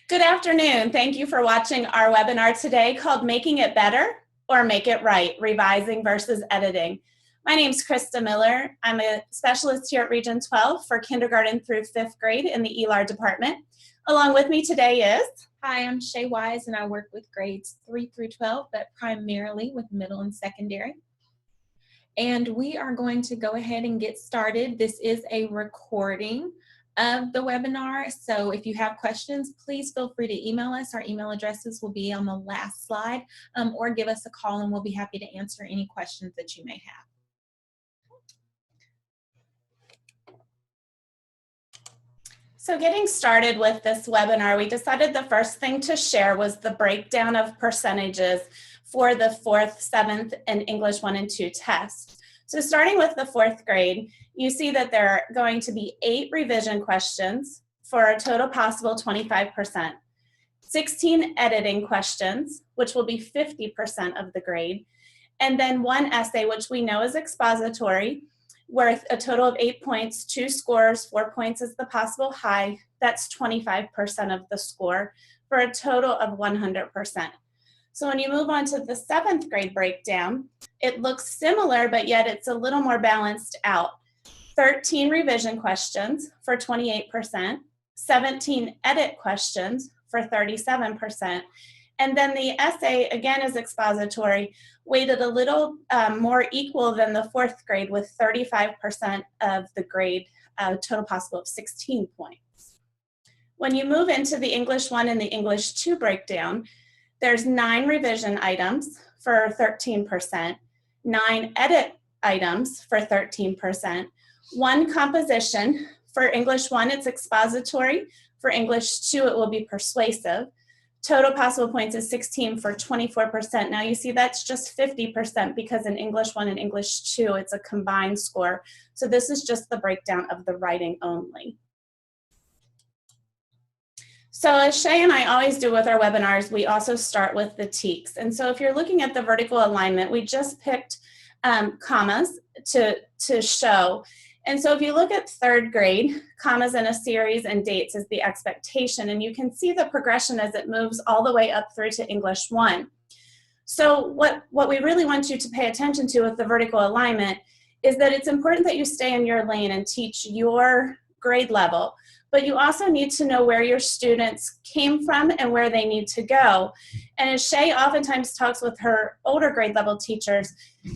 Good afternoon. Thank you for watching our webinar today called Making It Better or Make It Right, Revising versus Editing. My name is Krista Miller. I'm a specialist here at Region 12 for kindergarten through 5th grade in the ELAR department. Along with me today is... Hi, I'm Shay Wise and I work with grades 3 through 12, but primarily with middle and secondary. And we are going to go ahead and get started. This is a recording of the webinar, so if you have questions, please feel free to email us. Our email addresses will be on the last slide, or give us a call and we'll be happy to answer any questions that you may have. So getting started with this webinar, we decided the first thing to share was the breakdown of percentages for the 4th, 7th, and English 1 and 2 tests. So starting with the 4th grade, you see that there are going to be 8 revision questions for a total possible 25%, 16 editing questions, which will be 50% of the grade, and then 1 essay, which we know is expository, worth a total of 8 points, 2 scores, 4 points is the possible high. That's 25% of the score for a total of 100%. So when you move on to the 7th grade breakdown, it looks similar, but yet it's a little more balanced out. 13 revision questions for 28%, 17 edit questions for 37%, and then the essay, again, is expository, weighted a little more equal than the 4th grade with 35% of the grade, total possible of 16 points. When you move into the English 1 and the English 2 breakdown, there's 9 revision items for 13%, 9 edit items for 13%, 1 composition. For English 1, it's expository. For English 2, it will be persuasive. Total possible points is 16 for 24%. Now you see that's just 50% because in English 1 and English 2, it's a combined score. So this is just the breakdown of the writing only. So as Shay and I always do with our webinars, we also start with the TEKS. And so if you're looking at the vertical alignment, we just picked commas to show. And so if you look at 3rd grade, commas in a series and dates is the expectation. And you can see the progression as it moves all the way up through to English 1. So what we really want you to pay attention to with the vertical alignment is that it's important that you stay in your lane and teach your grade level. But you also need to know where your students came from and where they need to go. And as Shay oftentimes talks with her older grade level teachers,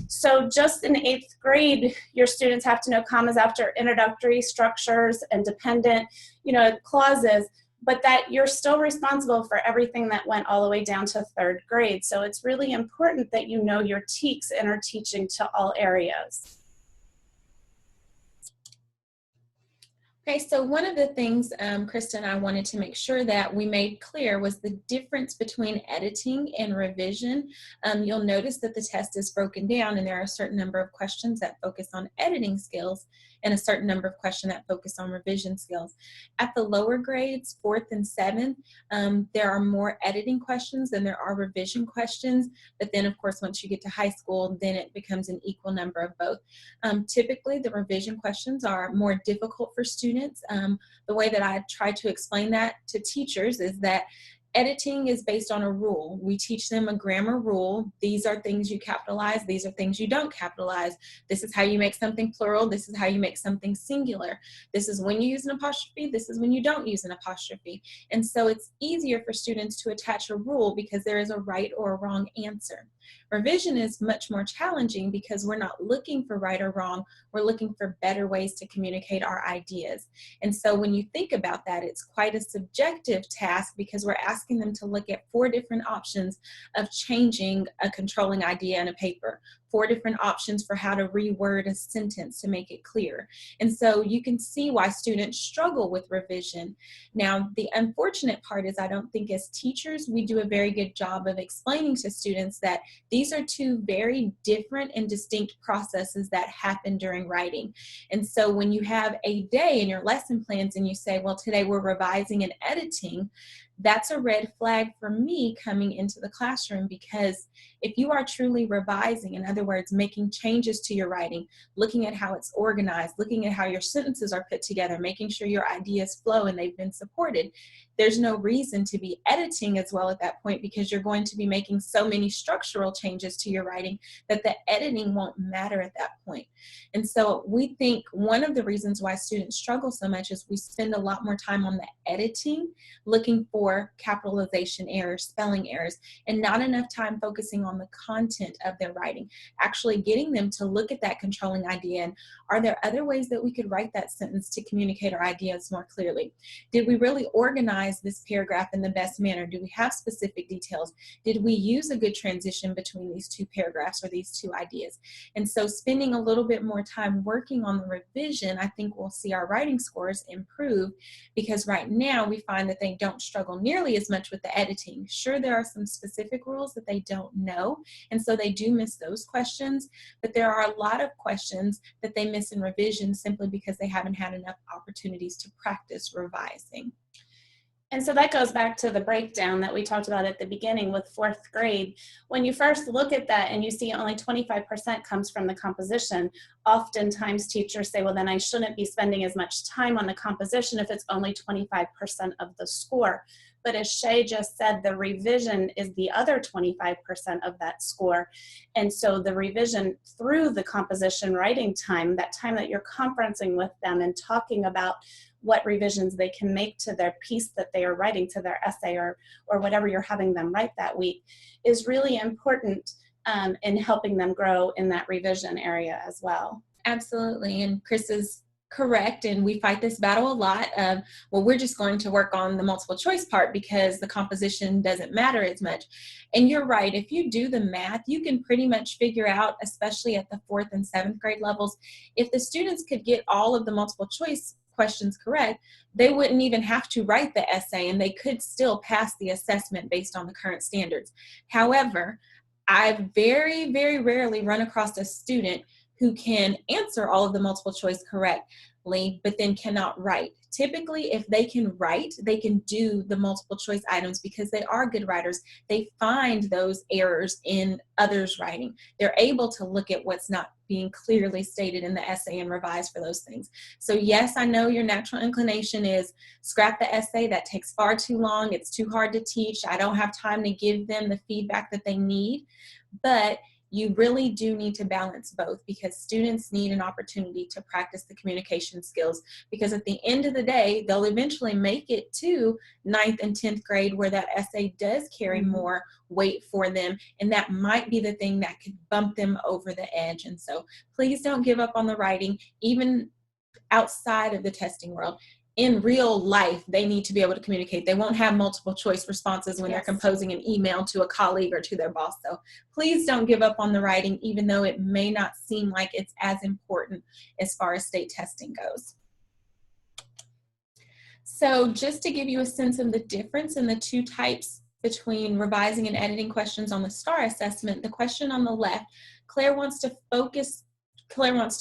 so just in 8th grade, your students have to know commas after introductory structures and dependent, clauses, but that you're still responsible for everything that went all the way down to 3rd grade. So it's really important that you know your TEKS and are teaching to all areas. Okay, so one of the things Krista and I wanted to make sure that we made clear was the difference between editing and revision. You'll notice that the test is broken down and there are a certain number of questions that focus on editing skills and a certain number of questions that focus on revision skills. At the lower grades, 4th and 7th, there are more editing questions than there are revision questions, but then of course once you get to high school, then it becomes an equal number of both. Typically the revision questions are more difficult for students. The way that I try to explain that to teachers is that editing is based on a rule. We teach them a grammar rule. These are things you capitalize. These are things you don't capitalize. This is how you make something plural. This is how you make something singular. This is when you use an apostrophe. This is when you don't use an apostrophe. And so it's easier for students to attach a rule because there is a right or a wrong answer. Revision is much more challenging because we're not looking for right or wrong. We're looking for better ways to communicate our ideas. And so when you think about that, it's quite a subjective task because we're asking them to look at 4 different options of changing a controlling idea in a paper, 4 different options for how to reword a sentence to make it clear. And so you can see why students struggle with revision. Now, the unfortunate part is I don't think as teachers, we do a very good job of explaining to students that these are 2 very different and distinct processes that happen during writing. And so when you have a day in your lesson plans and you say, well, today we're revising and editing, that's a red flag for me coming into the classroom, because if you are truly revising, in other words, making changes to your writing, looking at how it's organized, looking at how your sentences are put together, making sure your ideas flow and they've been supported, there's no reason to be editing as well at that point, because you're going to be making so many structural changes to your writing that the editing won't matter at that point. And so we think one of the reasons why students struggle so much is we spend a lot more time on the editing, looking for capitalization errors, spelling errors, and not enough time focusing on the content of their writing, actually getting them to look at that controlling idea and are there other ways that we could write that sentence to communicate our ideas more clearly? Did we really organize this paragraph in the best manner? Do we have specific details? Did we use a good transition between these two paragraphs or these two ideas? And so spending a little bit more time working on the revision, I think we'll see our writing scores improve, because right now we find that they don't struggle nearly as much with the editing. Sure, there are some specific rules that they don't know, and so they do miss those questions, but there are a lot of questions that they miss in revision simply because they haven't had enough opportunities to practice revising. And so that goes back to the breakdown that we talked about at the beginning with fourth grade. When you first look at that and you see only 25% comes from the composition, oftentimes teachers say, well, then I shouldn't be spending as much time on the composition if it's only 25% of the score. But as Shay just said, the revision is the other 25% of that score. And so the revision through the composition writing time, that time that you're conferencing with them and talking about what revisions they can make to their piece that they are writing, to their essay or whatever you're having them write that week, is really important in helping them grow in that revision area as well. Absolutely, and Chris is correct, and we fight this battle a lot of, well, we're just going to work on the multiple choice part because the composition doesn't matter as much. And you're right, if you do the math, you can pretty much figure out, especially at the 4th and 7th grade levels, if the students could get all of the multiple choice questions correct, they wouldn't even have to write the essay and they could still pass the assessment based on the current standards. However, I very, very rarely run across a student who can answer all of the multiple choice correctly, but then cannot write. Typically, if they can write, they can do the multiple choice items because they are good writers. They find those errors in others' writing. They're able to look at what's not being clearly stated in the essay and revise for those things. So yes, I know your natural inclination is scrap the essay. That takes far too long. It's too hard to teach. I don't have time to give them the feedback that they need. But you really do need to balance both, because students need an opportunity to practice the communication skills, because at the end of the day, they'll eventually make it to 9th and 10th grade where that essay does carry more weight for them, and that might be the thing that could bump them over the edge. And so please don't give up on the writing, even outside of the testing world. In real life, they need to be able to communicate. They won't have multiple choice responses when they're composing an email to a colleague or to their boss. So please don't give up on the writing, even though it may not seem like it's as important as far as state testing goes. So just to give you a sense of the difference in the two types between revising and editing questions on the STAAR assessment, the question on the left, Claire wants to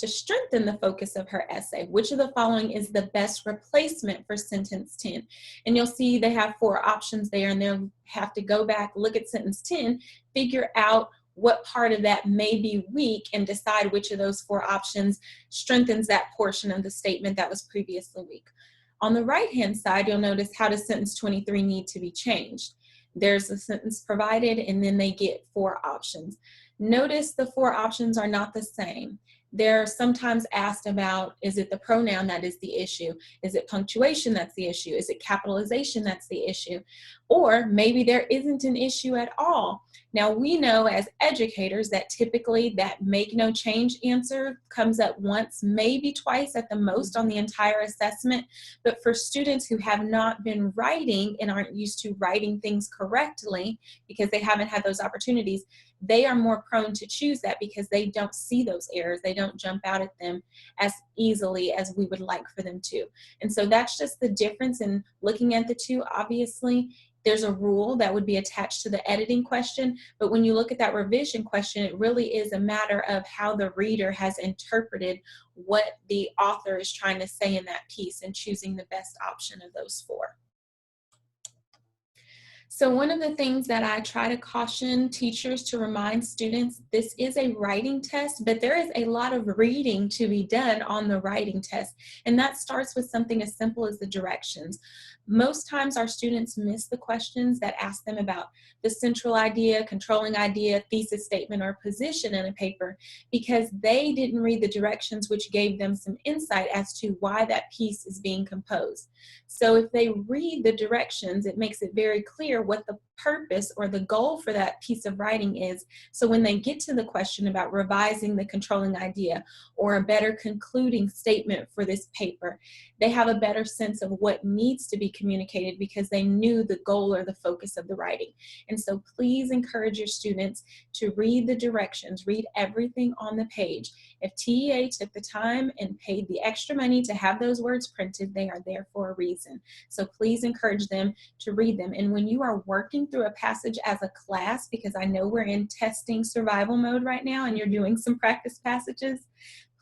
strengthen the focus of her essay. Which of the following is the best replacement for sentence 10? And you'll see they have 4 options there, and they'll have to go back, look at sentence 10, figure out what part of that may be weak, and decide which of those 4 options strengthens that portion of the statement that was previously weak. On the right-hand side, you'll notice, how does sentence 23 need to be changed? There's a sentence provided, and then they get 4 options. Notice the 4 options are not the same. They're sometimes asked about, is it the pronoun that is the issue? Is it punctuation that's the issue? Is it capitalization that's the issue? Or maybe there isn't an issue at all. Now, we know as educators that typically that make no change answer comes up once, maybe twice at the most on the entire assessment. But for students who have not been writing and aren't used to writing things correctly because they haven't had those opportunities, they are more prone to choose that because they don't see those errors. They don't jump out at them as easily as we would like for them to. And so that's just the difference in looking at the two. Obviously, there's a rule that would be attached to the editing question, but when you look at that revision question, it really is a matter of how the reader has interpreted what the author is trying to say in that piece and choosing the best option of those 4. So one of the things that I try to caution teachers to remind students, this is a writing test, but there is a lot of reading to be done on the writing test. And that starts with something as simple as the directions. Most times our students miss the questions that ask them about the central idea, controlling idea, thesis statement, or position in a paper because they didn't read the directions, which gave them some insight as to why that piece is being composed. So if they read the directions, it makes it very clear what the purpose or the goal for that piece of writing is. So when they get to the question about revising the controlling idea or a better concluding statement for this paper, they have a better sense of what needs to be communicated because they knew the goal or the focus of the writing. And so please encourage your students to read the directions, read everything on the page. If TEA took the time and paid the extra money to have those words printed, they are there for a reason. So please encourage them to read them. And when you are working through a passage as a class, because I know we're in testing survival mode right now and you're doing some practice passages,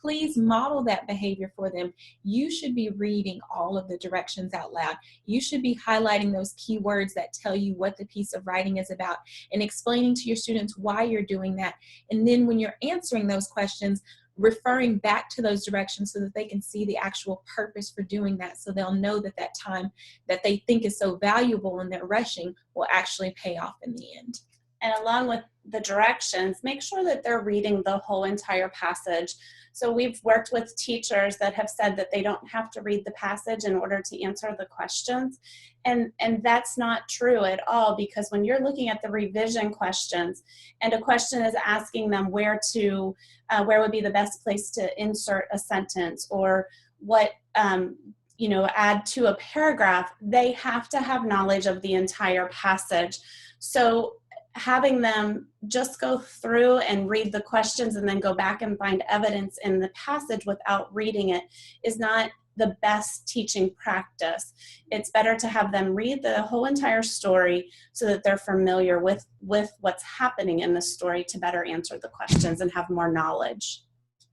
please model that behavior for them. You should be reading all of the directions out loud. You should be highlighting those key words that tell you what the piece of writing is about and explaining to your students why you're doing that. And then when you're answering those questions, referring back to those directions so that they can see the actual purpose for doing that, so they'll know that that time that they think is so valuable and they're rushing will actually pay off in the end. And along with the directions, make sure that they're reading the whole entire passage. So we've worked with teachers that have said that they don't have to read the passage in order to answer the questions. And that's not true at all, because when you're looking at the revision questions and a question is asking them where would be the best place to insert a sentence or what, add to a paragraph, they have to have knowledge of the entire passage. So having them just go through and read the questions and then go back and find evidence in the passage without reading it is not the best teaching practice. It's better to have them read the whole entire story so that they're familiar with what's happening in the story to better answer the questions and have more knowledge.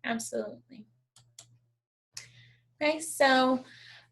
Absolutely. Okay, so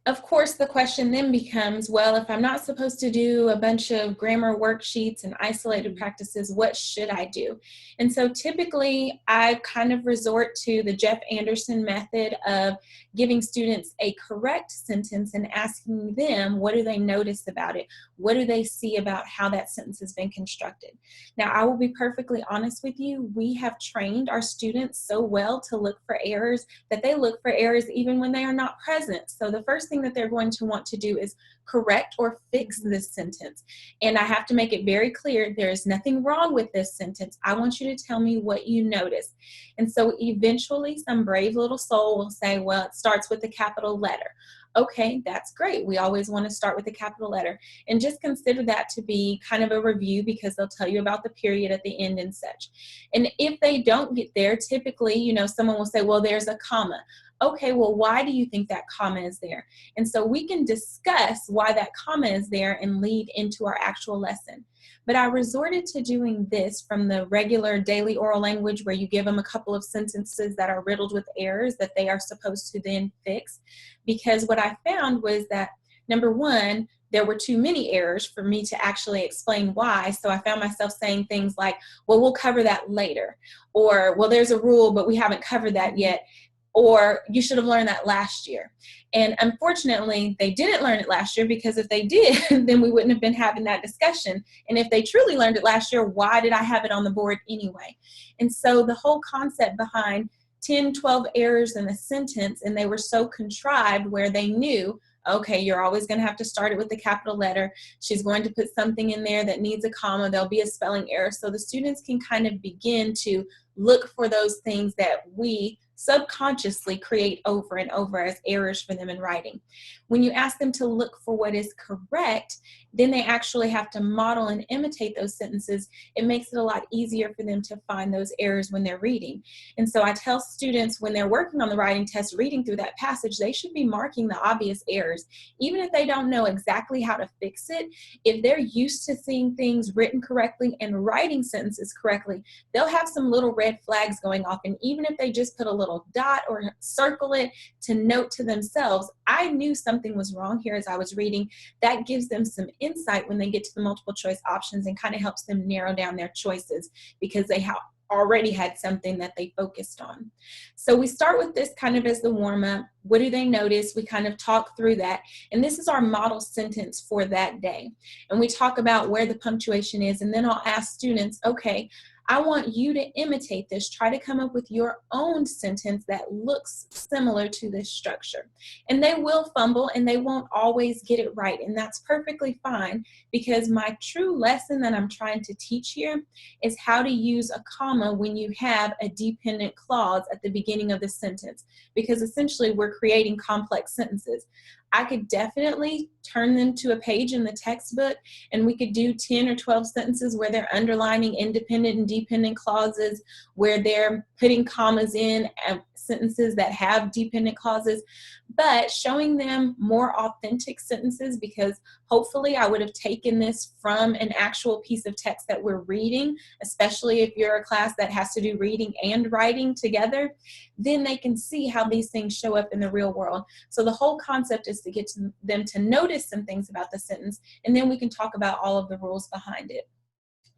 of course, the question then becomes, well, if I'm not supposed to do a bunch of grammar worksheets and isolated practices, what should I do? And so typically, I kind of resort to the Jeff Anderson method of giving students a correct sentence and asking them, what do they notice about it? What do they see about how that sentence has been constructed? Now, I will be perfectly honest with you. We have trained our students so well to look for errors that they look for errors even when they are not present. So the first thing that they're going to want to do is correct or fix this sentence. And I have to make it very clear, there is nothing wrong with this sentence. I want you to tell me what you notice. And so eventually some brave little soul will say, well, it starts with a capital letter. Okay, that's great. We always want to start with a capital letter. And just consider that to be kind of a review because they'll tell you about the period at the end and such. And if they don't get there, typically, someone will say, well, there's a comma. Okay, well, why do you think that comma is there? And so we can discuss why that comma is there and lead into our actual lesson. But I resorted to doing this from the regular daily oral language where you give them a couple of sentences that are riddled with errors that they are supposed to then fix. Because what I found was that, number one, there were too many errors for me to actually explain why. So I found myself saying things like, well, we'll cover that later. Or, well, there's a rule, but we haven't covered that yet. Or you should have learned that last year. And unfortunately, they didn't learn it last year because if they did, then we wouldn't have been having that discussion. And if they truly learned it last year, why did I have it on the board anyway? And so the whole concept behind 10, 12 errors in a sentence, and they were so contrived where they knew, okay, you're always going to have to start it with the capital letter. She's going to put something in there that needs a comma. There'll be a spelling error. So the students can kind of begin to look for those things that we subconsciously create over and over as errors for them in writing. When you ask them to look for what is correct, then they actually have to model and imitate those sentences. It makes it a lot easier for them to find those errors when they're reading. And so I tell students when they're working on the writing test, reading through that passage, they should be marking the obvious errors. Even if they don't know exactly how to fix it, if they're used to seeing things written correctly and writing sentences correctly, they'll have some little red flags going off. And even if they just put a little dot or circle it to note to themselves, I knew something was wrong here as I was reading, that gives them some insight when they get to the multiple choice options and kind of helps them narrow down their choices because they already had something that they focused on. So we start with this kind of as the warm-up. What do they notice? We kind of talk through that. And this is our model sentence for that day. And we talk about where the punctuation is. And then I'll ask students, okay, I want you to imitate this. Try to come up with your own sentence that looks similar to this structure. And they will fumble and they won't always get it right. And that's perfectly fine, because my true lesson that I'm trying to teach here is how to use a comma when you have a dependent clause at the beginning of the sentence, because essentially we're creating complex sentences. I could definitely turn them to a page in the textbook, and we could do 10 or 12 sentences where they're underlining independent and dependent clauses, where they're putting commas in sentences that have dependent clauses, but showing them more authentic sentences, because hopefully I would have taken this from an actual piece of text that we're reading, especially if you're a class that has to do reading and writing together, then they can see how these things show up in the real world. So the whole concept is to get them to notice some things about the sentence, and then we can talk about all of the rules behind it.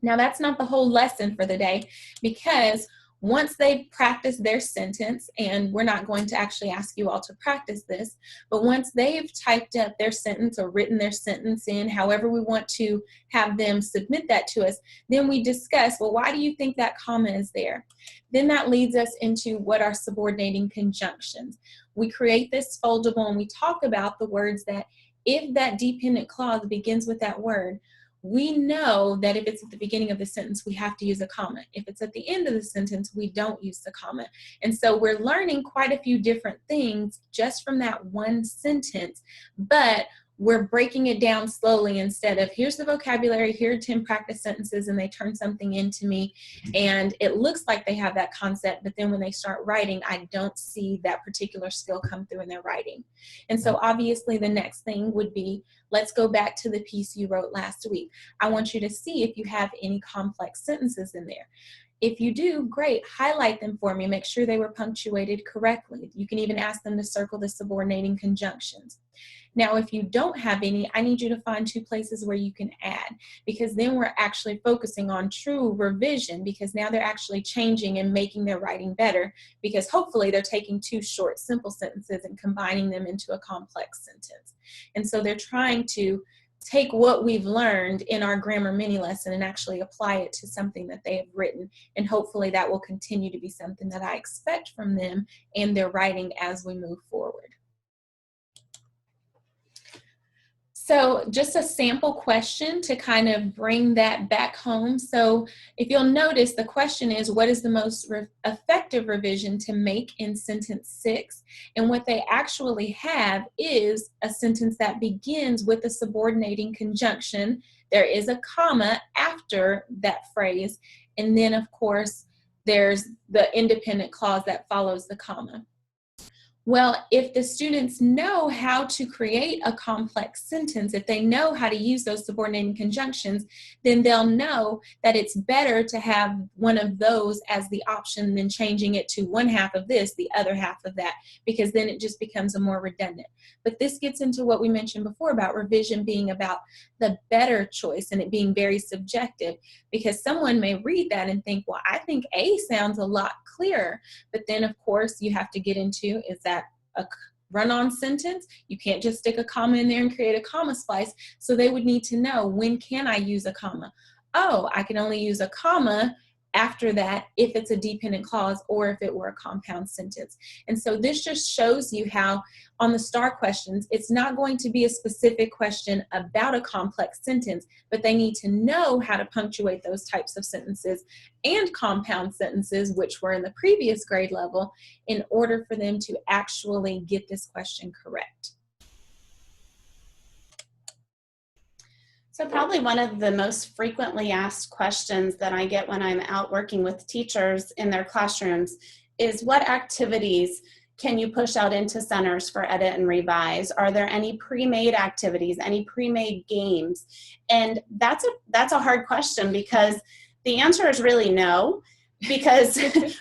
Now, that's not the whole lesson for the day, because once they've practiced their sentence, and we're not going to actually ask you all to practice this, but once they've typed up their sentence or written their sentence in, however we want to have them submit that to us, then we discuss, well, why do you think that comma is there? Then that leads us into what are subordinating conjunctions. We create this foldable and we talk about the words that if that dependent clause begins with that word, we know that if it's at the beginning of the sentence, we have to use a comma. If it's at the end of the sentence, we don't use the comma. And so we're learning quite a few different things just from that one sentence, but we're breaking it down slowly instead of here's the vocabulary, here are 10 practice sentences, and they turn something into me, and it looks like they have that concept, but then when they start writing, I don't see that particular skill come through in their writing. And so obviously the next thing would be, let's go back to the piece you wrote last week. I want you to see if you have any complex sentences in there. If you do, great, highlight them for me, make sure they were punctuated correctly. You can even ask them to circle the subordinating conjunctions. Now, if you don't have any, I need you to find 2 places where you can add, because then we're actually focusing on true revision, because now they're actually changing and making their writing better, because hopefully they're taking 2 short, simple sentences and combining them into a complex sentence. And so they're trying to take what we've learned in our grammar mini lesson and actually apply it to something that they have written. And hopefully that will continue to be something that I expect from them and their writing as we move forward. So just a sample question to kind of bring that back home. So if you'll notice, the question is, what is the most effective revision to make in sentence 6? And what they actually have is a sentence that begins with a subordinating conjunction. There is a comma after that phrase. And then, of course, there's the independent clause that follows the comma. Well, if the students know how to create a complex sentence, if they know how to use those subordinating conjunctions, then they'll know that it's better to have one of those as the option than changing it to one half of this, the other half of that, because then it just becomes a more redundant. But this gets into what we mentioned before about revision being about the better choice and it being very subjective, because someone may read that and think, well, I think A sounds a lot clearer. But then, of course, you have to get into, is that a run-on sentence? You can't just stick a comma in there and create a comma splice. So they would need to know, when can I use a comma? Oh, I can only use a comma after that if it's a dependent clause or if it were a compound sentence. And so this just shows you how on the STAAR questions, it's not going to be a specific question about a complex sentence, but they need to know how to punctuate those types of sentences and compound sentences, which were in the previous grade level, in order for them to actually get this question correct. So probably one of the most frequently asked questions that I get when I'm out working with teachers in their classrooms is, what activities can you push out into centers for edit and revise? Are there any pre-made activities, any pre-made games? And that's a hard question, because the answer is really no, because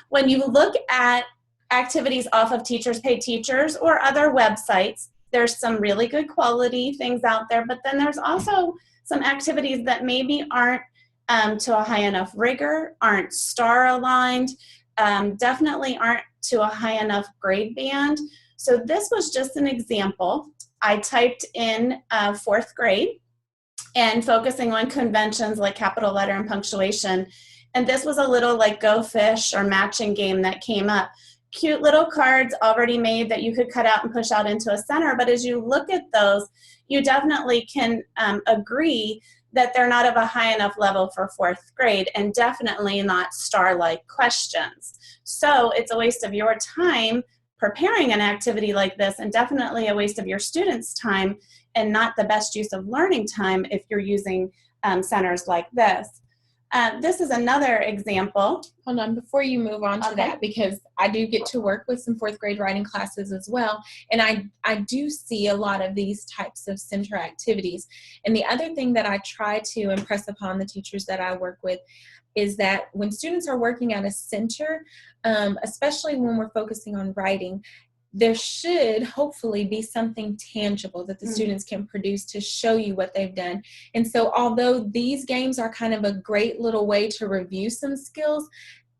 when you look at activities off of Teachers Pay Teachers or other websites, there's some really good quality things out there, but then there's also some activities that maybe aren't to a high enough rigor, aren't STAAR aligned, definitely aren't to a high enough grade band. So this was just an example. I typed in 4th grade and focusing on conventions like capital letter and punctuation. And this was a little like Go Fish or matching game that came up. Cute little cards already made that you could cut out and push out into a center. But as you look at those, you definitely can agree that they're not of a high enough level for 4th grade and definitely not STAAR-like questions. So it's a waste of your time preparing an activity like this and definitely a waste of your students' time and not the best use of learning time if you're using centers like this. This is another example. Hold on, before you move on to that, because I do get to work with some 4th grade writing classes as well, and I do see a lot of these types of center activities. And the other thing that I try to impress upon the teachers that I work with is that when students are working at a center, especially when we're focusing on writing, there should hopefully be something tangible that the students can produce to show you what they've done. And so although these games are kind of a great little way to review some skills,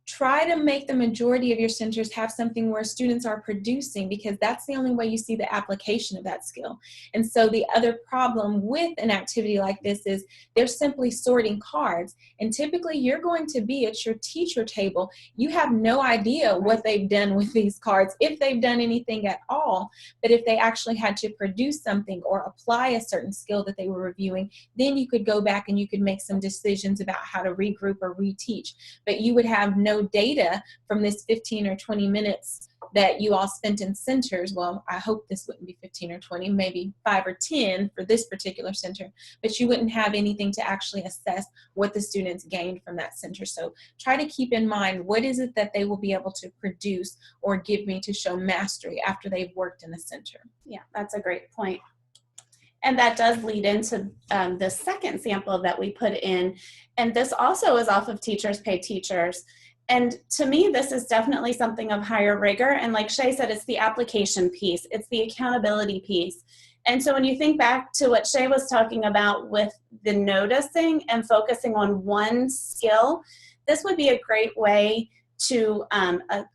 try to make the majority of your centers have something where students are producing, because that's the only way you see the application of that skill. And so the other problem with an activity like this is they're simply sorting cards. And typically you're going to be at your teacher table. You have no idea what they've done with these cards, if they've done anything at all. But if they actually had to produce something or apply a certain skill that they were reviewing, then you could go back and you could make some decisions about how to regroup or reteach. But you would have no data from this 15 or 20 minutes that you all spent in centers. Well, I hope this wouldn't be 15 or 20, maybe 5 or 10 for this particular center, but you wouldn't have anything to actually assess what the students gained from that center. So try to keep in mind, what is it that they will be able to produce or give me to show mastery after they've worked in the center? Yeah, that's a great point. And that does lead into the second sample that we put in. And this also is off of Teachers Pay Teachers. And to me, this is definitely something of higher rigor. And like Shay said, it's the application piece. It's the accountability piece. And so when you think back to what Shay was talking about with the noticing and focusing on one skill, this would be a great way to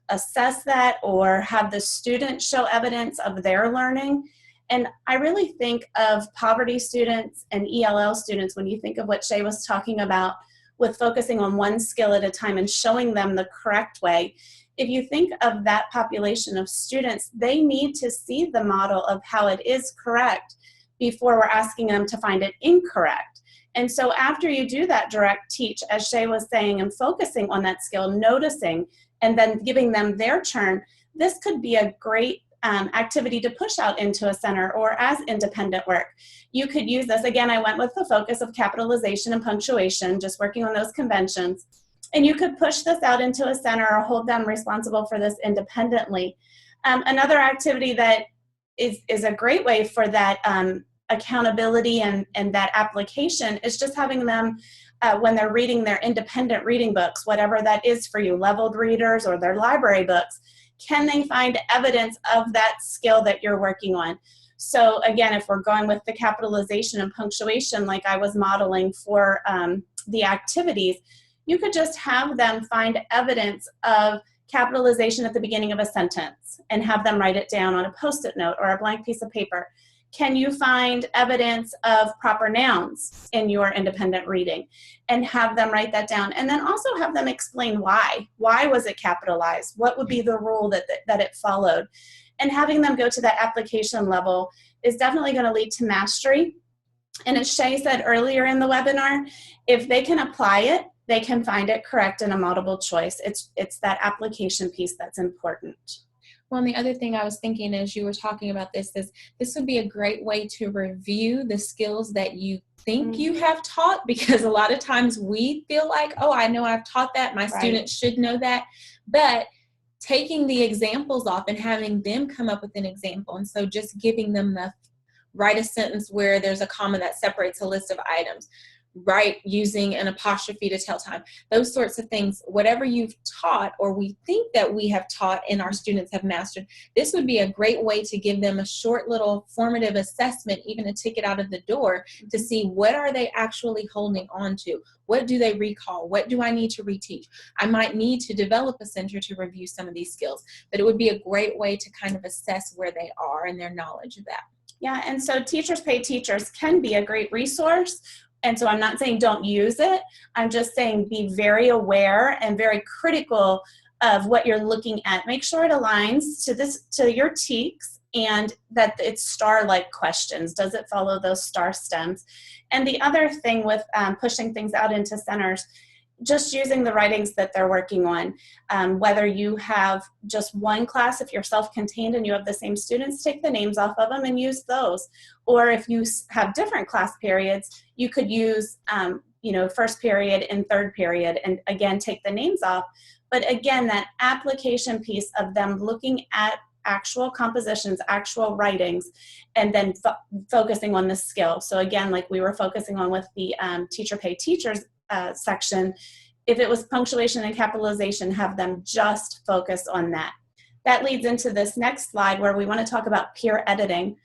assess that or have the student show evidence of their learning. And I really think of poverty students and ELL students when you think of what Shay was talking about with focusing on one skill at a time and showing them the correct way. If you think of that population of students, they need to see the model of how it is correct before we're asking them to find it incorrect. And so after you do that direct teach, as Shay was saying, and focusing on that skill, noticing, and then giving them their turn, this could be a great activity to push out into a center or as independent work. You could use this, again, I went with the focus of capitalization and punctuation, just working on those conventions. And you could push this out into a center or hold them responsible for this independently. Another activity that is a great way for that accountability and that application is just having them, when they're reading their independent reading books, whatever that is for you, leveled readers or their library books, can they find evidence of that skill that you're working on? So again, if we're going with the capitalization and punctuation like I was modeling for the activities, you could just have them find evidence of capitalization at the beginning of a sentence and have them write it down on a Post-it note or a blank piece of paper. Can you find evidence of proper nouns in your independent reading and have them write that down? And then also have them explain why. Why was it capitalized? What would be the rule that it followed? And having them go to that application level is definitely going to lead to mastery. And as Shay said earlier in the webinar, if they can apply it, they can find it correct in a multiple choice. It's that application piece that's important. Well, and the other thing I was thinking as you were talking about this is this would be a great way to review the skills that you think you have taught, because a lot of times we feel like, oh, I know I've taught that, my students should know that, but taking the examples off and having them come up with an example, and so just giving them the write a sentence where there's a comma that separates a list of items. write using an apostrophe to tell time, those sorts of things. Whatever you've taught or we think that we have taught and our students have mastered, this would be a great way to give them a short little formative assessment, even a ticket out of the door, to see what are they actually holding on to. What do they recall? What do I need to reteach? I might need to develop a center to review some of these skills, but it would be a great way to kind of assess where they are and their knowledge of that. Yeah, and so Teachers Pay Teachers can be a great resource. And so I'm not saying don't use it. I'm just saying be very aware and very critical of what you're looking at. Make sure it aligns to your TEKS and that it's STAAR-like questions. Does it follow those STAAR stems? And the other thing with pushing things out into centers, just using the writings that they're working on. Whether you have just one class, if you're self-contained and you have the same students, take the names off of them and use those. Or if you have different class periods, you could use first period and third period, and again, take the names off. But again, that application piece of them looking at actual compositions, actual writings, and then focusing on the skill. So again, like we were focusing on with the Teacher Pay Teachers section, if it was punctuation and capitalization, have them just focus on that. That leads into this next slide where we want to talk about peer editing.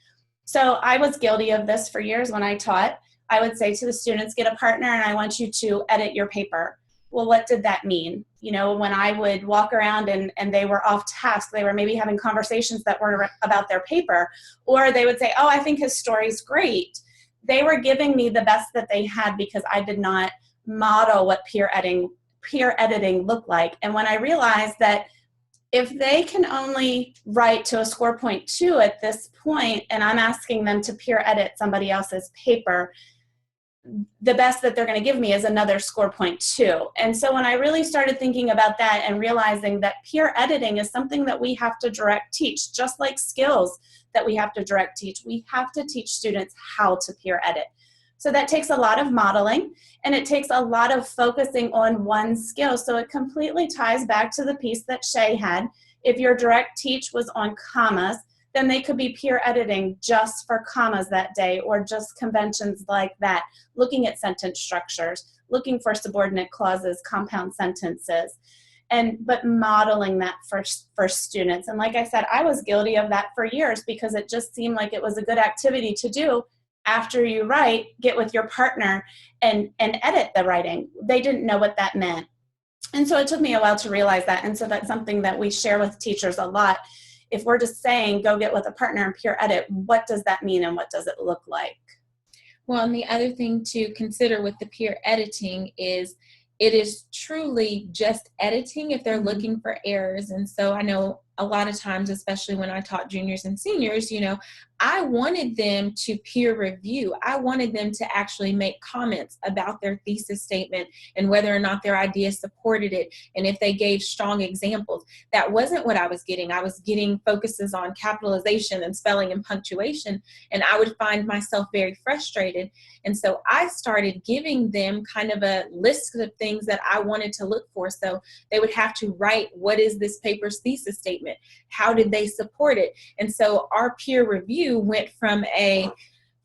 So I was guilty of this for years when I taught. I would say to the students, get a partner and I want you to edit your paper. Well, what did that mean? You know, when I would walk around and they were off task, they were maybe having conversations that were about their paper, or they would say, oh, I think his story's great. They were giving me the best that they had because I did not model what peer editing looked like. And when I realized that if they can only write to a score point 2 at this point, and I'm asking them to peer edit somebody else's paper, the best that they're going to give me is another score point 2. And so when I really started thinking about that and realizing that peer editing is something that we have to direct teach, just like skills that we have to direct teach, we have to teach students how to peer edit. So that takes a lot of modeling, and it takes a lot of focusing on one skill. So it completely ties back to the piece that Shay had. If your direct teach was on commas, then they could be peer editing just for commas that day, or just conventions like that, looking at sentence structures, looking for subordinate clauses, compound sentences, but modeling that for students. And like I said, I was guilty of that for years because it just seemed like it was a good activity to do. After you write, get with your partner and edit the writing. They didn't know what that meant. And so it took me a while to realize that. And so that's something that we share with teachers a lot. If we're just saying, go get with a partner and peer edit, what does that mean and what does it look like? Well, and the other thing to consider with the peer editing is it is truly just editing if they're looking for errors. And so I know a lot of times, especially when I taught juniors and seniors, I wanted them to peer review. I wanted them to actually make comments about their thesis statement and whether or not their idea supported it, and if they gave strong examples. That wasn't what I was getting. I was getting focuses on capitalization and spelling and punctuation, and I would find myself very frustrated. And so I started giving them kind of a list of things that I wanted to look for. So they would have to write, what is this paper's thesis statement? How did they support it? And so our peer review went from a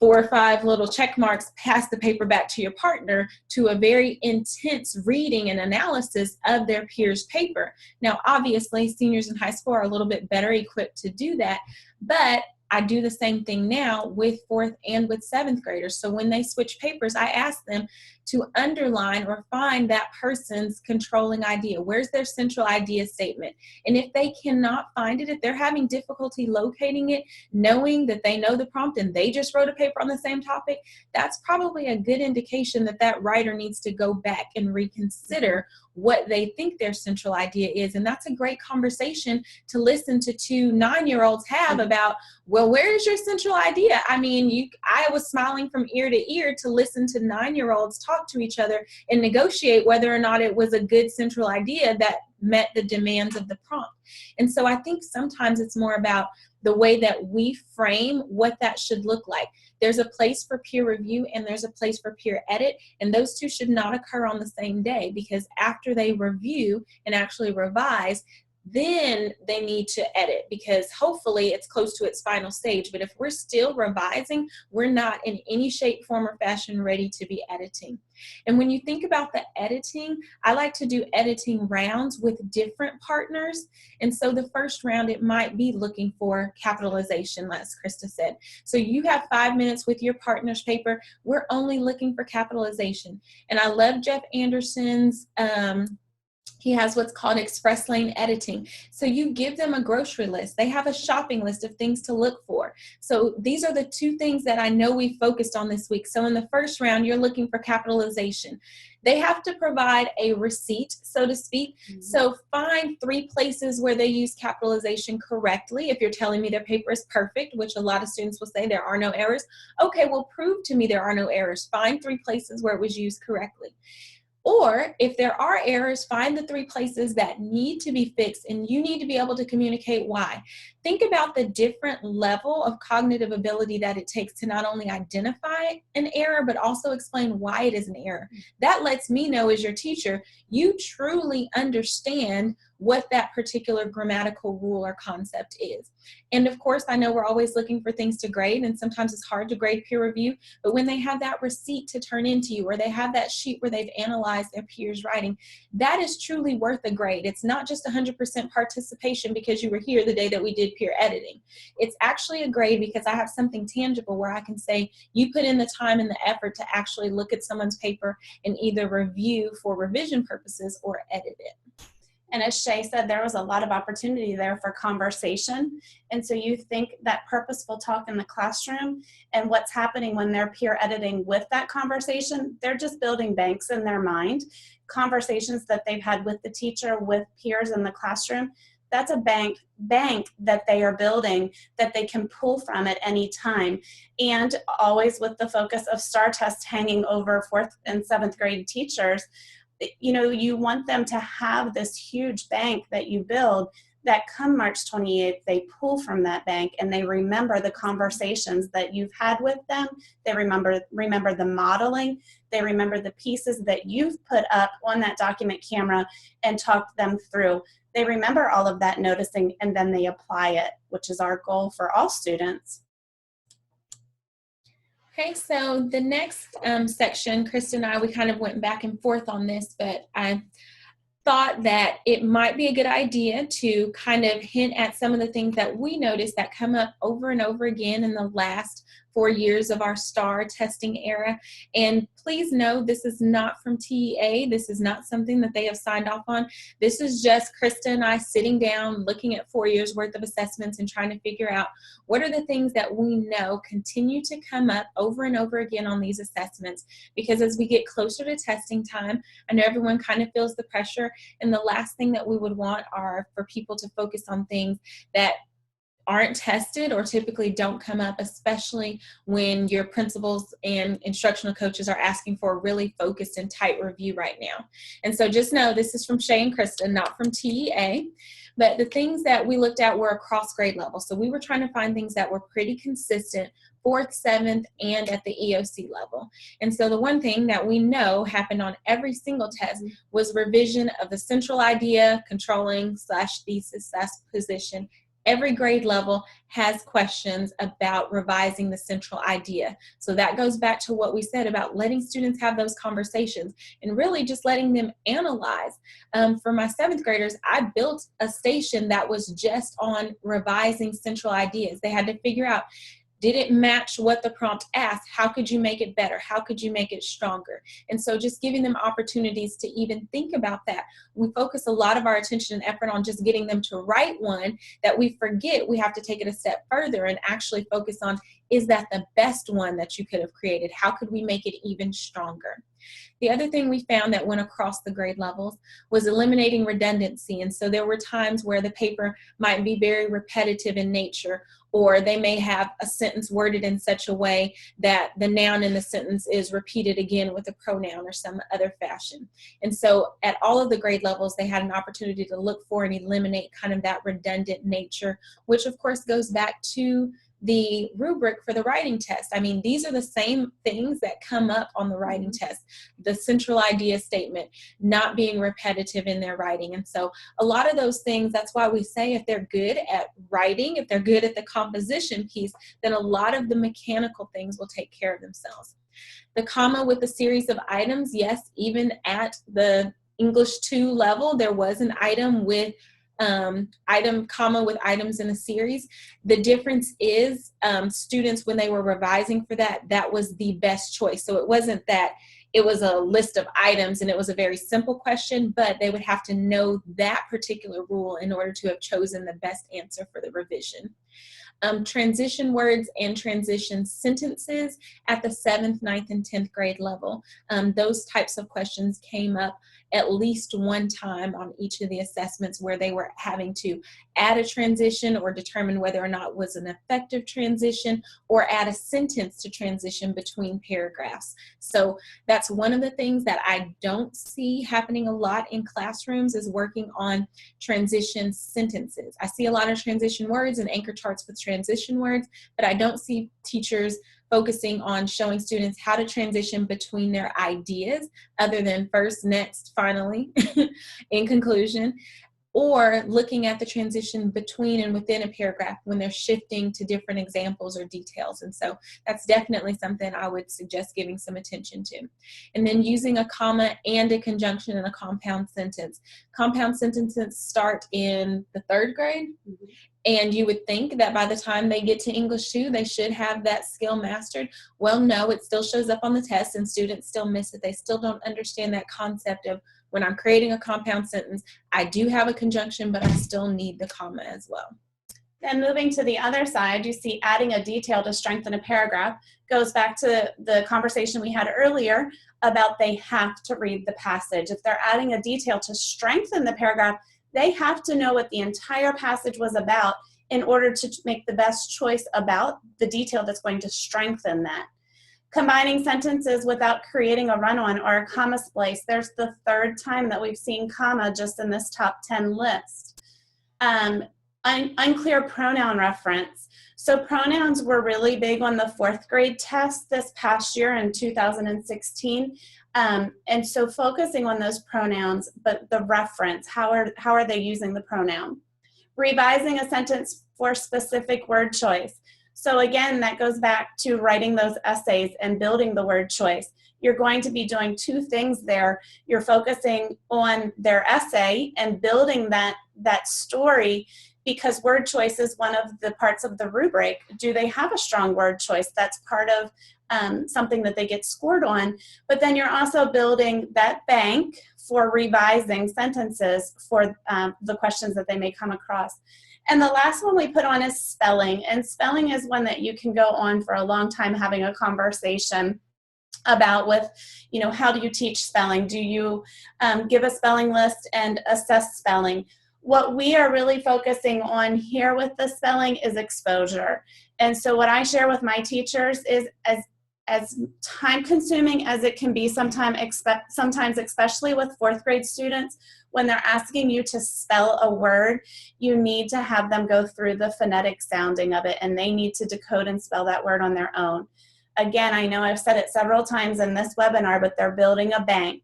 4 or 5 little check marks, pass the paper back to your partner, to a very intense reading and analysis of their peers' paper. Now, obviously, seniors in high school are a little bit better equipped to do that, but I do the same thing now with 4th and with 7th graders. So when they switch papers, I ask them to underline or find that person's controlling idea. Where's their central idea statement? And if they cannot find it, if they're having difficulty locating it, knowing that they know the prompt and they just wrote a paper on the same topic, that's probably a good indication that that writer needs to go back and reconsider what they think their central idea is. And that's a great conversation to listen to 2 9-year-olds have about, well, where is your central idea? I mean, I was smiling from ear to ear to listen to 9-year-olds talk to each other and negotiate whether or not it was a good central idea that met the demands of the prompt. And so I think sometimes it's more about the way that we frame what that should look like. There's a place for peer review and there's a place for peer edit, and those two should not occur on the same day, because after they review and actually revise, then they need to edit, because hopefully it's close to its final stage. But if we're still revising, we're not in any shape, form, or fashion ready to be editing. And when you think about the editing, I like to do editing rounds with different partners. And so the first round, it might be looking for capitalization, as Krista said. So you have 5 minutes with your partner's paper. We're only looking for capitalization. And I love Jeff Anderson's, he has what's called express lane editing. So you give them a grocery list. They have a shopping list of things to look for. So these are the two things that I know we focused on this week. So in the first round, you're looking for capitalization. They have to provide a receipt, so to speak. Mm-hmm. So find 3 places where they use capitalization correctly. If you're telling me their paper is perfect, which a lot of students will say there are no errors. Okay, well, prove to me there are no errors. Find 3 places where it was used correctly. Or if there are errors, find the 3 places that need to be fixed, and you need to be able to communicate why. Think about the different level of cognitive ability that it takes to not only identify an error, but also explain why it is an error. That lets me know, as your teacher, you truly understand what that particular grammatical rule or concept is. And of course, I know we're always looking for things to grade, and sometimes it's hard to grade peer review, but when they have that receipt to turn into you, or they have that sheet where they've analyzed their peers' writing, that is truly worth a grade. It's not just 100% participation because you were here the day that we did peer editing. It's actually a grade because I have something tangible where I can say, you put in the time and the effort to actually look at someone's paper and either review for revision purposes or edit it. And as Shay said, there was a lot of opportunity there for conversation. And so you think that purposeful talk in the classroom and what's happening when they're peer editing with that conversation, they're just building banks in their mind. Conversations that they've had with the teacher, with peers in the classroom, that's a bank that they are building that they can pull from at any time. And always with the focus of STAAR test hanging over 4th and 7th grade teachers, you know, you want them to have this huge bank that you build that come March 28th, they pull from that bank and they remember the conversations that you've had with them. They remember the modeling. They remember the pieces that you've put up on that document camera and talked them through. They remember all of that noticing, and then they apply it, which is our goal for all students. Okay, so the next section, Krista and I, we kind of went back and forth on this, but I thought that it might be a good idea to kind of hint at some of the things that we noticed that come up over and over again in the last 4 years of our STAAR testing era. And please know, this is not from TEA. This is not something that they have signed off on. This is just Krista and I sitting down, looking at 4 years worth of assessments and trying to figure out what are the things that we know continue to come up over and over again on these assessments. Because as we get closer to testing time, I know everyone kind of feels the pressure, and the last thing that we would want are for people to focus on things that aren't tested or typically don't come up, especially when your principals and instructional coaches are asking for a really focused and tight review right now. And so just know this is from Shay and Krista, not from TEA. But the things that we looked at were across grade level. So we were trying to find things that were pretty consistent, 4th, 7th, and at the EOC level. And so the one thing that we know happened on every single test was revision of the central idea, controlling / thesis / position. Every grade level has questions about revising the central idea. So that goes back to what we said about letting students have those conversations and really just letting them analyze. For my 7th graders, I built a station that was just on revising central ideas. They had to figure out, did it match what the prompt asked? How could you make it better? How could you make it stronger? And so just giving them opportunities to even think about that. We focus a lot of our attention and effort on just getting them to write one that we forget we have to take it a step further and actually focus on, is that the best one that you could have created? How could we make it even stronger? The other thing we found that went across the grade levels was eliminating redundancy. And so there were times where the paper might be very repetitive in nature, or they may have a sentence worded in such a way that the noun in the sentence is repeated again with a pronoun or some other fashion. And so at all of the grade levels, they had an opportunity to look for and eliminate kind of that redundant nature, which of course goes back to the rubric for the writing test. I mean, these are the same things that come up on the writing test. The central idea statement, not being repetitive in their writing. And so a lot of those things, that's why we say if they're good at writing, if they're good at the composition piece, then a lot of the mechanical things will take care of themselves. The comma with a series of items, yes, even at the English 2 level, there was an item with comma with items in a series. The difference is students, when they were revising for that, that was the best choice. So it wasn't that it was a list of items and it was a very simple question, but they would have to know that particular rule in order to have chosen the best answer for the revision. Transition words and transition sentences at the 7th, 9th, and 10th grade level. Those types of questions came up at least one time on each of the assessments where they were having to add a transition or determine whether or not it was an effective transition or add a sentence to transition between paragraphs. So that's one of the things that I don't see happening a lot in classrooms, is working on transition sentences. I see a lot of transition words and anchor charts with transition words, but I don't see teachers focusing on showing students how to transition between their ideas, other than first, next, finally, in conclusion, or looking at the transition between and within a paragraph when they're shifting to different examples or details. And so that's definitely something I would suggest giving some attention to. And then using a comma and a conjunction in a compound sentence. Compound sentences start in the 3rd grade. And you would think that by the time they get to English 2, they should have that skill mastered. Well, no, it still shows up on the test and students still miss it. They still don't understand that concept of, when I'm creating a compound sentence, I do have a conjunction, but I still need the comma as well. Then moving to the other side, you see adding a detail to strengthen a paragraph goes back to the conversation we had earlier about they have to read the passage. If they're adding a detail to strengthen the paragraph, they have to know what the entire passage was about in order to make the best choice about the detail that's going to strengthen that. Combining sentences without creating a run-on or a comma splice. There's the 3rd time that we've seen comma just in this top 10 list. Unclear pronoun reference. So pronouns were really big on the 4th grade test this past year in 2016. And so focusing on those pronouns, but the reference, how are they using the pronoun? Revising a sentence for specific word choice. So again, that goes back to writing those essays and building the word choice. You're going to be doing 2 things there. You're focusing on their essay and building that story, because word choice is one of the parts of the rubric. Do they have a strong word choice? That's part of something that they get scored on. But then you're also building that bank for revising sentences for the questions that they may come across. And the last one we put on is spelling. And spelling is one that you can go on for a long time having a conversation about with, how do you teach spelling? Do you give a spelling list and assess spelling? What we are really focusing on here with the spelling is exposure. And so what I share with my teachers is as time consuming as it can be sometimes, especially with 4th grade students, when they're asking you to spell a word, you need to have them go through the phonetic sounding of it, and they need to decode and spell that word on their own. Again, I know I've said it several times in this webinar, but they're building a bank.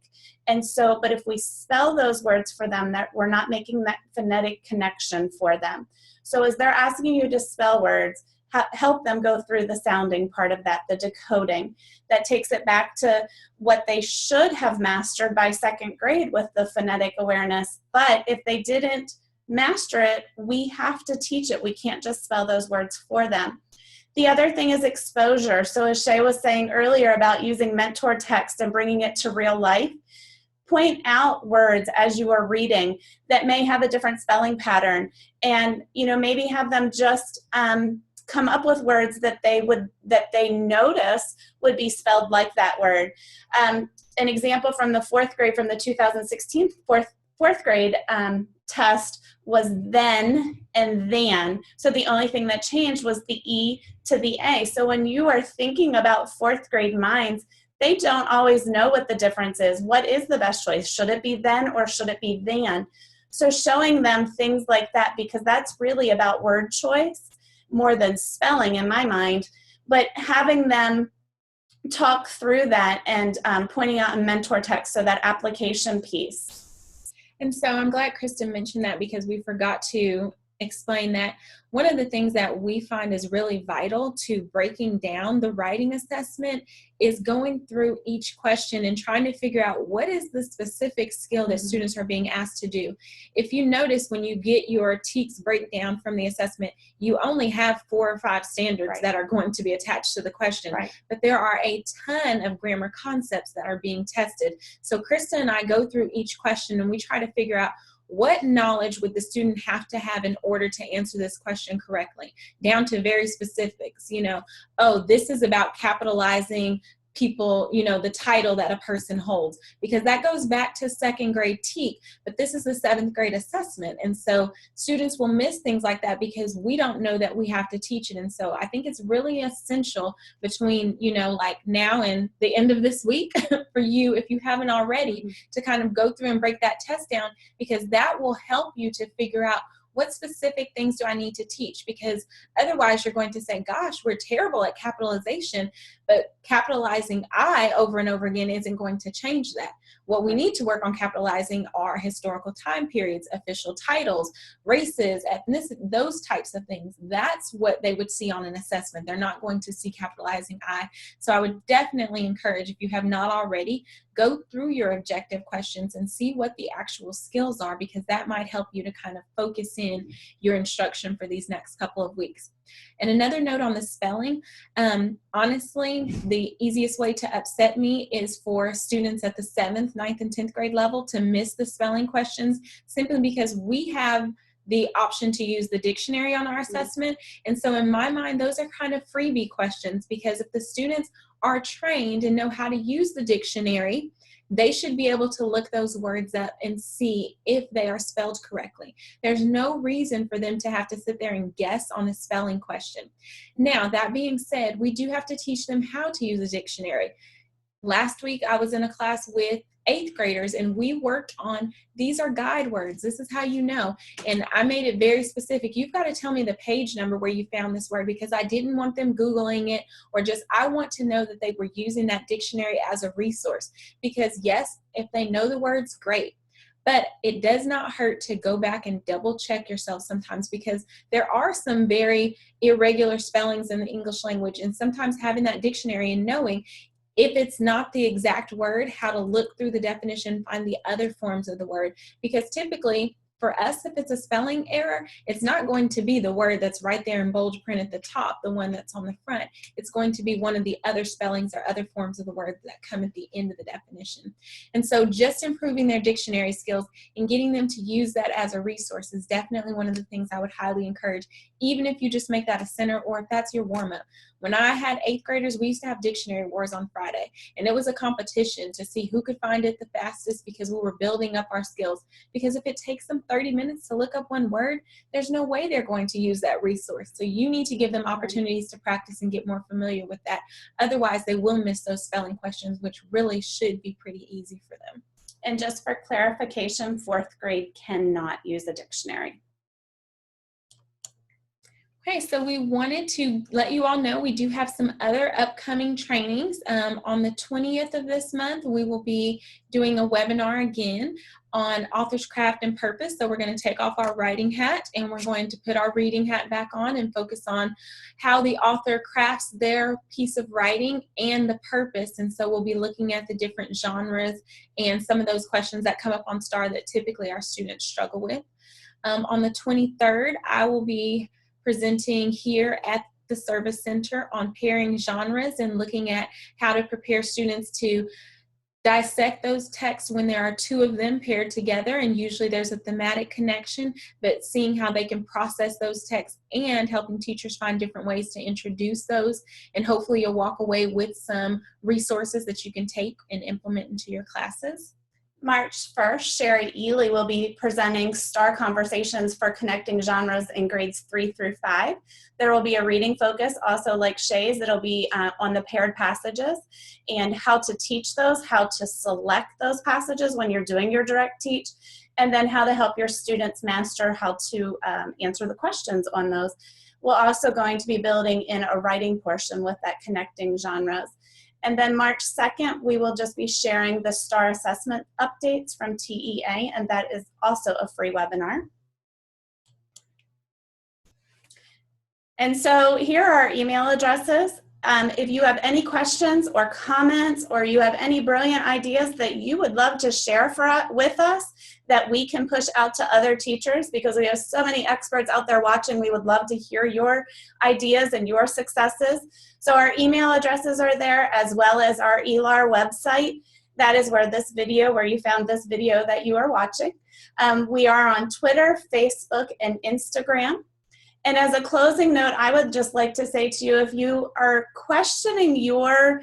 And so, but if we spell those words for them, that we're not making that phonetic connection for them. So as they're asking you to spell words, help them go through the sounding part of that, the decoding. That takes it back to what they should have mastered by 2nd grade with the phonetic awareness. But if they didn't master it, we have to teach it. We can't just spell those words for them. The other thing is exposure. So as Shay was saying earlier about using mentor text and bringing it to real life, point out words as you are reading that may have a different spelling pattern, and maybe have them just come up with words that they notice would be spelled like that word. An example from the 4th grade, from the 2016 fourth grade test, was then and than. So the only thing that changed was the E to the A. So when you are thinking about 4th grade minds, they don't always know what the difference is. What is the best choice? Should it be then or should it be than? So showing them things like that, because that's really about word choice. more than spelling in my mind, but having them talk through that and pointing out in mentor text, so that application piece. And so I'm glad Kristen mentioned that, because we forgot to explain that one of the things that we find is really vital to breaking down the writing assessment is going through each question and trying to figure out what is the specific skill that students are being asked to do. If you notice, when you get your TEKS breakdown from the assessment, you only have 4 or 5 standards that are going to be attached to the question, but there are a ton of grammar concepts that are being tested. So Krista and I go through each question and we try to figure out what knowledge would the student have to have in order to answer this question correctly, down to very specifics. You know, oh, this is about capitalizing people, you know, the title that a person holds, because that goes back to 2nd grade TEK, but this is the 7th grade assessment. And so students will miss things like that because we don't know that we have to teach it. And so I think it's really essential between, you know, like now and the end of this week for you, if you haven't already, to kind of go through and break that test down, because that will help you to figure out what specific things do I need to teach, because otherwise you're going to say, gosh, we're terrible at capitalization, but capitalizing I over and over again isn't going to change that. What we need to work on capitalizing are historical time periods, official titles, races, ethnicity, those types of things. That's what they would see on an assessment. They're not going to see capitalizing I. So I would definitely encourage, if you have not already, go through your objective questions and see what the actual skills are, because that might help you to kind of focus in your instruction for these next couple of weeks. And another note on the spelling, honestly, the easiest way to upset me is for students at the 7th, 9th, and 10th grade level to miss the spelling questions, simply because we have the option to use the dictionary on our assessment. And so in my mind, those are kind of freebie questions, because if the students are trained and know how to use the dictionary, they should be able to look those words up and see if they are spelled correctly. There's no reason for them to have to sit there and guess on a spelling question. Now, that being said, we do have to teach them how to use a dictionary. Last week, I was in a class with 8th graders, and we worked on, these are guide words. This is how you know. And I made it very specific. You've got to tell me the page number where you found this word, because I didn't want them Googling it, or just, I want to know that they were using that dictionary as a resource. Because yes, if they know the words, great. But it does not hurt to go back and double check yourself sometimes, because there are some very irregular spellings in the English language. And sometimes having that dictionary and knowing, if it's not the exact word, how to look through the definition, find the other forms of the word. Because typically, for us, if it's a spelling error, it's not going to be the word that's right there in bold print at the top, the one that's on the front. It's going to be one of the other spellings or other forms of the word that come at the end of the definition. And so just improving their dictionary skills and getting them to use that as a resource is definitely one of the things I would highly encourage, even if you just make that a center, or if that's your warm-up. When I had 8th graders, we used to have dictionary wars on Friday, and it was a competition to see who could find it the fastest, because we were building up our skills. Because if it takes them 30 minutes to look up one word, there's no way they're going to use that resource. So you need to give them opportunities to practice and get more familiar with that. Otherwise, they will miss those spelling questions, which really should be pretty easy for them. And just for clarification, 4th grade cannot use a dictionary. Okay, so we wanted to let you all know we do have some other upcoming trainings. On the 20th of this month, we will be doing a webinar again on author's craft and purpose. So we're going to take off our writing hat and we're going to put our reading hat back on and focus on how the author crafts their piece of writing and the purpose. And so we'll be looking at the different genres and some of those questions that come up on STAAR that typically our students struggle with. On the 23rd, I will be presenting here at the Service Center on pairing genres and looking at how to prepare students to dissect those texts when there are 2 of them paired together, and usually there's a thematic connection, but seeing how they can process those texts and helping teachers find different ways to introduce those, and hopefully you'll walk away with some resources that you can take and implement into your classes. March 1st, Sherry Ely will be presenting STAAR Conversations for Connecting Genres in grades 3 through 5. There will be a reading focus, also like Shay's. It'll be on the paired passages and how to teach those, how to select those passages when you're doing your direct teach, and then how to help your students master how to answer the questions on those. we're also going to be building in a writing portion with that connecting genres. And then March 2nd, we will just be sharing the STAAR assessment updates from TEA, and that is also a free webinar. And so here are our email addresses. If you have any questions or comments, or you have any brilliant ideas that you would love to share with us that we can push out to other teachers, because we have so many experts out there watching, we would love to hear your ideas and your successes. So our email addresses are there, as well as our ELAR website. That is where you found this video that you are watching. We are on Twitter, Facebook, and Instagram. And as a closing note, I would just like to say to you, if you are questioning your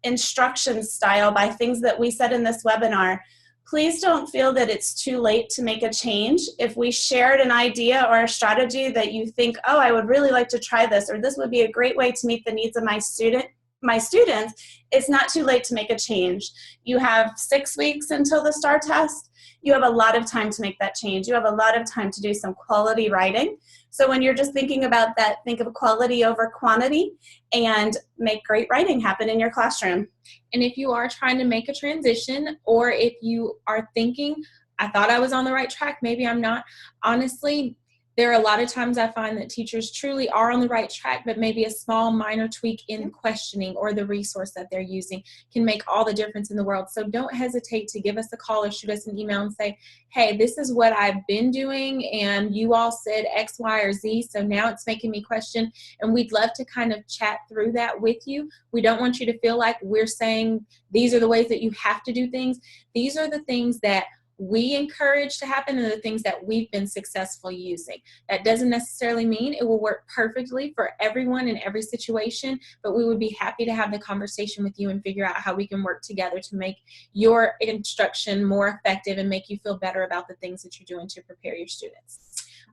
instruction style by things that we said in this webinar, please don't feel that it's too late to make a change. If we shared an idea or a strategy that you think, oh, I would really like to try this, or this would be a great way to meet the needs of my students, it's not too late to make a change. You have 6 weeks until the STAAR test. You have a lot of time to make that change. You have a lot of time to do some quality writing. So when you're just thinking about that, think of quality over quantity and make great writing happen in your classroom. And if you are trying to make a transition, or if you are thinking, I thought I was on the right track, maybe I'm not, honestly, there are a lot of times I find that teachers truly are on the right track, but maybe a small minor tweak in questioning or the resource that they're using can make all the difference in the world. So don't hesitate to give us a call or shoot us an email and say, hey, this is what I've been doing, and you all said X, Y, or Z, so now it's making me question. And we'd love to kind of chat through that with you. We don't want you to feel like we're saying these are the ways that you have to do things. These are the things that we encourage to happen and the things that we've been successful using. That doesn't necessarily mean it will work perfectly for everyone in every situation, but we would be happy to have the conversation with you and figure out how we can work together to make your instruction more effective and make you feel better about the things that you're doing to prepare your students.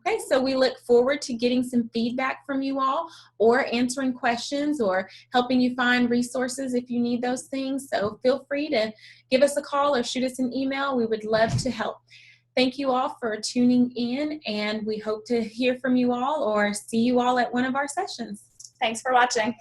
Okay, so we look forward to getting some feedback from you all, or answering questions, or helping you find resources if you need those things. So feel free to give us a call or shoot us an email. We would love to help. Thank you all for tuning in, and we hope to hear from you all or see you all at one of our sessions. Thanks for watching.